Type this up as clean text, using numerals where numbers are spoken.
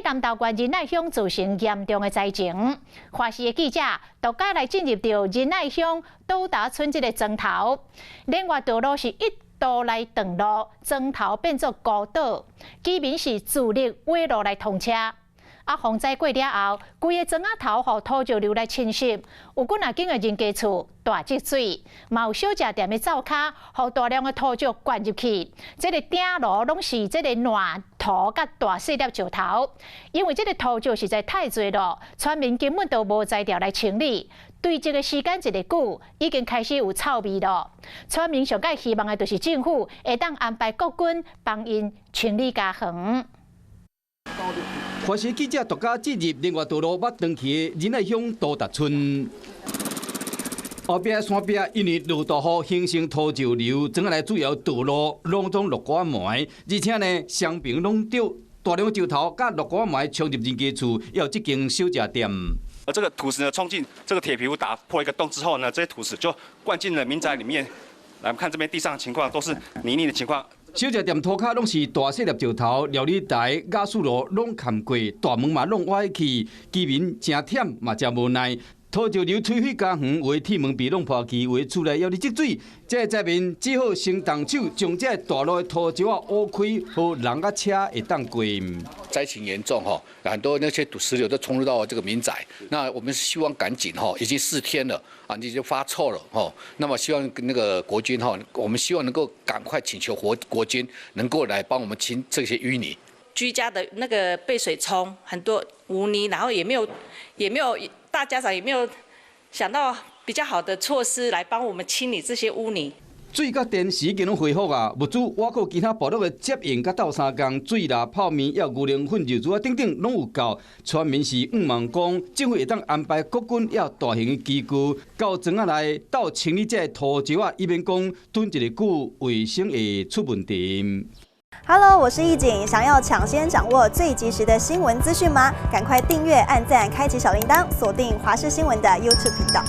南投县仁爱乡造成严重的灾情。华视的记者独家来进入到仁爱乡斗达村这个庄头，连外道路是一度来断路，庄头变作孤岛，居民是自力挖路来通车。洪灾过了后，规个庄仔头互土石流来侵蚀，有几若间的人家厝大积水，嘛有小食店的灶骹，互大量的土石灌入去。这个顶路拢是这个烂土甲大细粒石头，因为这个土石实在太多了，村民根本都无材料来清理。对这个时间一个久，已经开始有臭味了。村民上界希望的就是政府会当安排国军帮因清理家园。华视记者独家进入另外道路捌长期的仁爱乡斗达村。后壁山壁因为落大雨形成土石流，庄仔内主要道路拢总落瓜糜，而且呢，双边拢着大量石头甲落瓜糜冲入人家厝，也有一间小食店。而这个土石呢，冲进这个铁皮屋打破一个洞之后呢，这些土石就灌进了民宅里面。来，我们看这边地上的情况都是泥泞的情况。小食店涂骹拢是大细粒石头，料理台、雅士炉拢砍过，大门嘛拢歪去，居民真忝嘛真无奈。土石流摧毁家园，为铁门壁拢破去，为厝内要你积水，这灾民只好先动手将这大路的土石挖开，好人甲车会当过。灾情严重哈，很多那些石流都冲入到这个民宅。那我们希望赶紧哈，已经4天了啊，已经发臭了哈。那么希望那个国军哈，我们希望能够赶快请求国军能够来帮我们清这些淤泥。居家的那个被水冲，很多污泥，然后也没有大家长也没有想到比较好的措施来帮我们清理这些污泥。水甲电时已经拢恢复啊，物资外口其他部落的接应甲斗相共，水啦、泡面、也牛奶、粉油珠啊等等拢有够。村民是望讲，政府会当安排国军也大型的机构到庄仔内斗清理这土石啊，以免讲囤一个久，卫生会出问题。Hello， 我是易景，想要抢先掌握最及时的新闻资讯吗？赶快订阅、按赞、开启小铃铛，锁定华视新闻的 YouTube 频道。